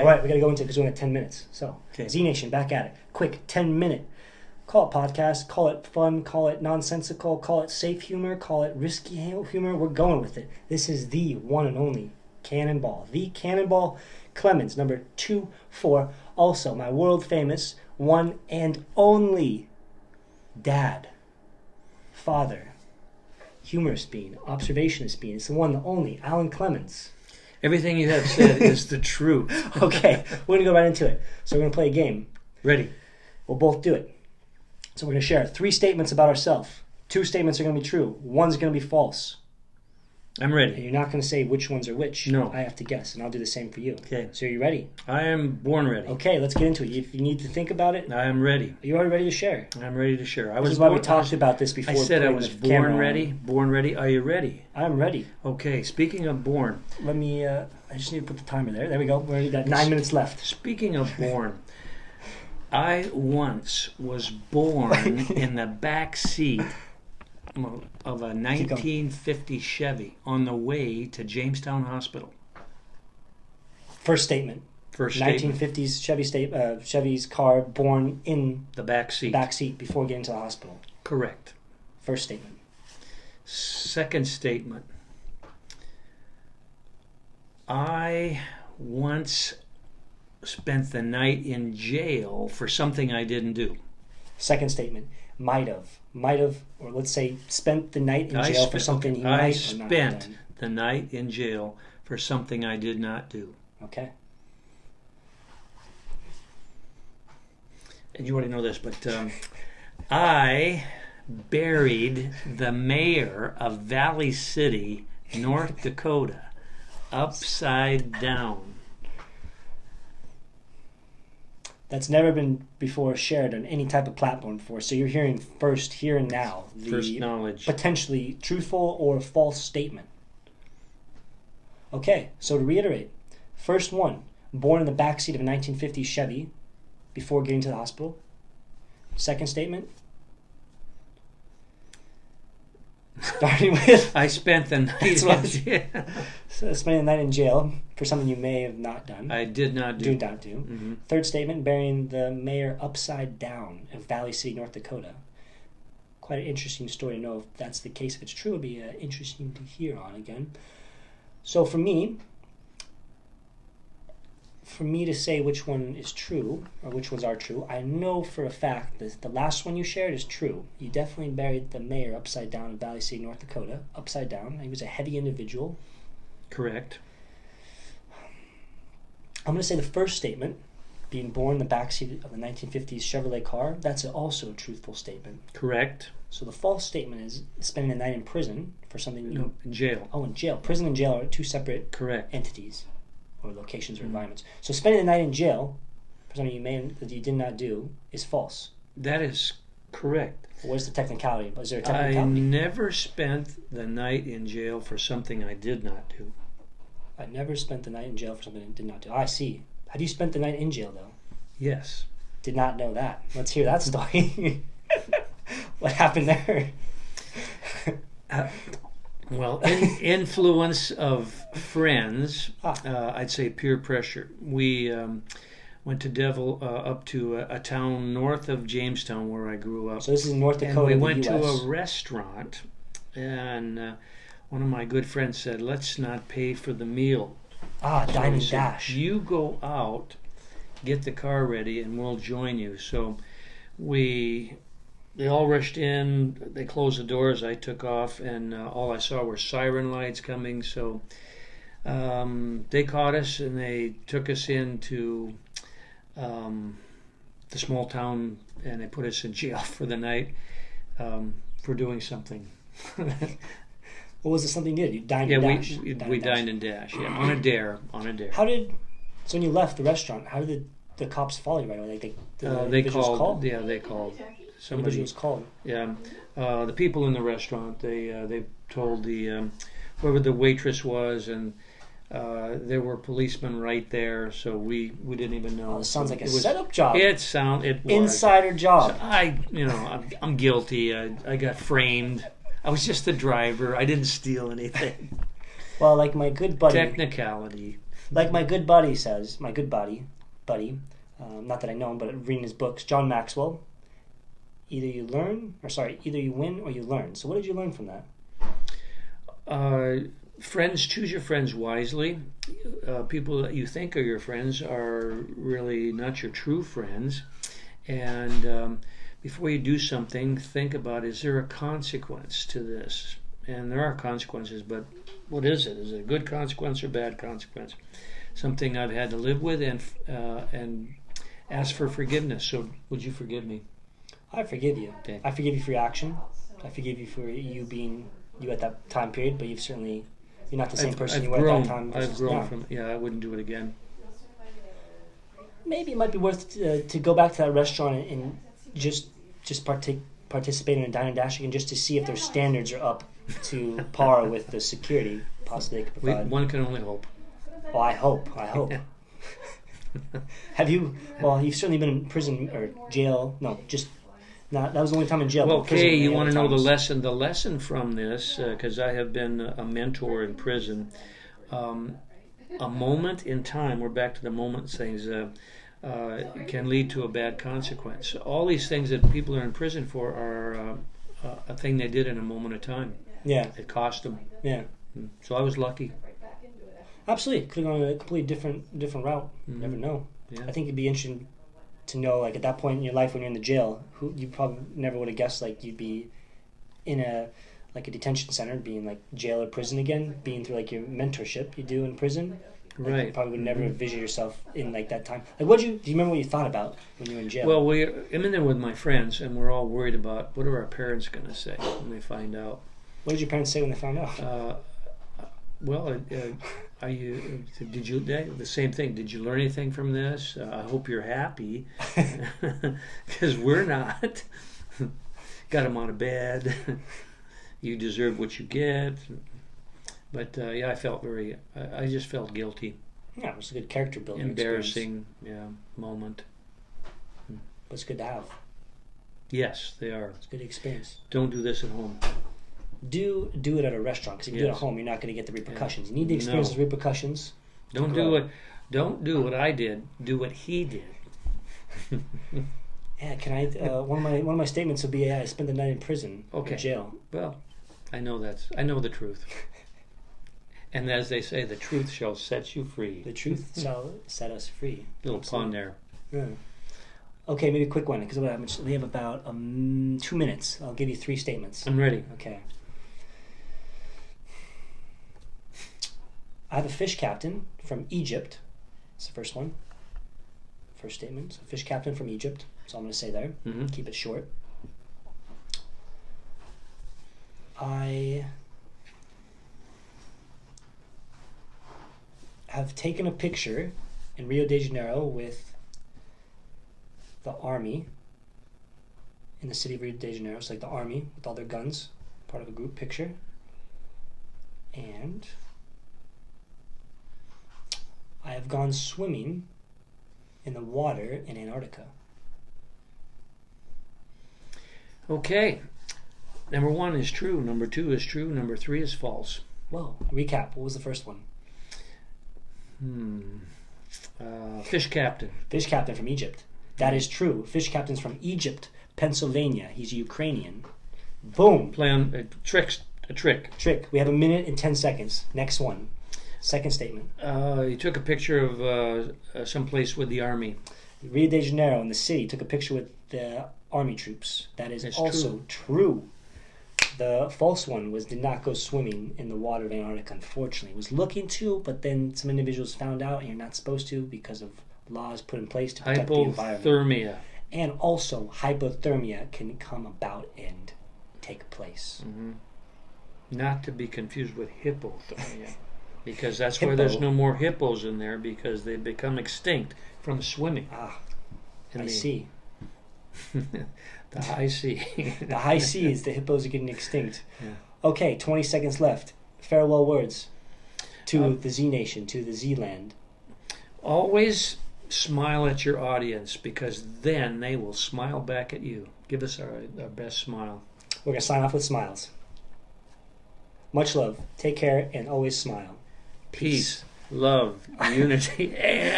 All right, we got to go into it because we only have 10 minutes. So, Okay. Z Nation, back at it. Quick, 10-minute. Call it podcast, call it fun, call it nonsensical, call it safe humor, call it risky humor. We're going with it. This is the one and only Cannonball. The Cannonball Clemens, number 24. Also, my world famous one and only dad, father, humorous being, observationist being. It's the one, the only, Alan Clemens. Everything you have said is the truth. Okay, we're going to go right into it. So we're going to play a game. Ready. We'll both do it. So we're going to share 3 statements about ourselves. 2 statements are going to be true. 1's going to be false. I'm And ready. you're not going to say which ones are which. No. I have to guess, and I'll do the same for you. Okay. So are you ready? I am born ready. Okay, let's get into it. If you need to think about it, I am ready. are you already ready to share? I'm ready to share. This is why we talked about this before. I said I putting was the camera born on. ready. Born ready. Are you ready? I'm ready. Okay. Speaking of born. Let me, I just need to put the timer there. There we go. We got 9 minutes left. Speaking of born, I once was born in the back seat of a 1950 Chevy on the way to Jamestown Hospital. First statement. First statement. 1950s Chevy's car, born in The back seat. the back seat before getting to the hospital. Correct. First statement. Second statement. I once spent the night in jail for something I didn't do. Second statement. Might have, or let's say spent the night in jail for something he might I or not have spent done. the night in jail for something I did not do. Okay. And you already know this, but I buried the mayor of Valley City, North Dakota, upside down. That's never been before shared on any type of platform before. So you're hearing first, here and now, the First knowledge. potentially truthful or false statement. Okay, so to reiterate, first one, born in the backseat of a 1950 Chevy before getting to the hospital. Second statement, starting with I spent the night That's in what- jail. spending the night in jail for something you may have not done. I did not Do do. not do. Mhm. Third statement, burying the mayor upside down in Valley City, North Dakota. Quite an interesting story to know if that's the case. If it's true, it'd be interesting to hear on again. So for me to say which one is true, or which ones are true, I know for a fact that the last one you shared is true. You definitely buried the mayor upside down in Valley City, North Dakota. Upside down. He was a heavy individual. Correct. I'm going to say the first statement, being born in the backseat of a 1950s Chevrolet car, that's also a truthful statement. Correct. So the false statement is spending the night in prison for something you... No, in jail. Oh, in jail. Prison and jail are 2 separate Correct. entities or locations or environments. So spending the night in jail for something that you did not do is false. That is correct. What's the technicality? Is there a I technicality? never spent the night in jail for something I did not do. I never spent the night in jail for something I did not do. I see. Have you spent the night in jail, though? Yes. Did not know that. Let's hear that story. What happened there? Well, influence of friends, I'd say peer pressure. We went to up to a town north of Jamestown where I grew up. So this is in North Dakota, and we in the went to US. a restaurant, and one of my good friends said, "Let's not pay for the meal." Ah, So Dine he and said, Dash. You go out, get the car ready, and we'll join you. So they all rushed in. They closed the doors. I took off, and all I saw were siren lights coming. So they caught us, and they took us into the small town, and they put us in jail for the night for doing something. What was it something you did? You dined Yeah, and dash. we dined and dash. Yeah, on a dare. So when you left the restaurant, how did the cops follow you right away? Like the They individuals called. Yeah, they called. Somebody. Individuals called. Yeah, the people in the restaurant. They told the whoever the waitress was, and there were policemen right there. So we didn't even know. Oh, this sounds like a It was- setup job. It was. Insider job. So I'm guilty. I got framed. I was just the driver. I didn't steal anything. Well, like my good buddy. Technicality. Like my good buddy says, my good buddy, not that I know him, but reading his books, John Maxwell, either you win or you learn. So what did you learn from that? Friends, choose your friends wisely. People that you think are your friends are really not your true friends. And before you do something, think about, is there a consequence to this? And there are consequences, but what is it? Is it a good consequence or bad consequence? Something I've had to live with, and ask for forgiveness. So would you forgive me? I forgive you. Okay. I forgive you for your action. I forgive you for you being you at that time period, but you're not the same person you were at that time. I've grown from, I wouldn't do it again. Maybe it might be worth to go back to that restaurant and just participate in a dine and dash again, just to see if their standards are up to par with the security possibly they could provide. One can only hope. Oh, I hope. Have you? Well, you've certainly been in prison or jail. No, just not. That was the only time in jail. Well, okay, you want to know the lesson? The lesson from this, because I have been a mentor in prison. A moment in time. We're back to the moment things. Can lead to a bad consequence. All these things that people are in prison for are a thing they did in a moment of time. Yeah, it cost them. Yeah. So I was lucky. Absolutely, could have gone a completely different route. You never know. Yeah. I think it'd be interesting to know, like at that point in your life when you're in the jail, who you probably never would have guessed, like you'd be in a detention center, being like jail or prison again, being through like your mentorship you do in prison. Like, right. You probably would never envision yourself in like that time. Like, do you remember what you thought about when you were in jail? Well, I'm in there with my friends, and we're all worried about what are our parents going to say when they find out. What did your parents say when they found out? Did you the same thing? Did you learn anything from this? I hope you're happy, because we're not. Got him out of bed. You deserve what you get. But I felt I just felt guilty. Yeah, it was a good character building. Embarrassing, moment. But it's good to have. Yes, they are. It's a good experience. Don't do this at home. Do it at a restaurant, because if you do it at home, you're not going to get the repercussions. You need to experience those repercussions. Don't do what I did. Do what he did. Yeah, can I? One of my statements would be, I spent the night in prison, or jail. Well, I know the truth. And as they say, the truth shall set you free. The truth shall set us free. Little pun there. Yeah. Okay, maybe a quick one, because we have about 2 minutes. I'll give you 3 statements. I'm ready. Okay. I have a fish captain from Egypt. That's the first one. First statement. A fish captain from Egypt. That's all I'm going to say there. Mm-hmm. Keep it short. I have taken a picture in Rio de Janeiro with the army in the city of Rio de Janeiro. It's like the army with all their guns, part of a group picture. And I have gone swimming in the water in Antarctica. Okay. Number 1 is true. Number 2 is true. Number 3 is false. Well, recap. What was the first one? Fish captain. Fish captain from Egypt. That is true. Fish captain's from Egypt, Pennsylvania. He's Ukrainian. Boom. Play on a trick. Trick. We have 1 minute and 10 seconds. Next one. Second statement. You took a picture of someplace with the army. Rio de Janeiro in the city took a picture with the army troops. That is also true. The false one did not go swimming in the water of Antarctica, unfortunately. Was looking to, but then some individuals found out and you're not supposed to because of laws put in place to protect the environment. Hypothermia. And also, hypothermia can come about and take place. Mm-hmm. Not to be confused with hippothermia. Because that's why there's no more hippos in there, because they've become extinct from swimming. I see. The high sea. The high seas, the hippos are getting extinct. Yeah. Okay, 20 seconds left. Farewell words to the Z Nation, to the Z Land. Always smile at your audience, because then they will smile back at you. Give us our best smile. We're going to sign off with smiles. Much love. Take care and always smile. Peace. love, unity, and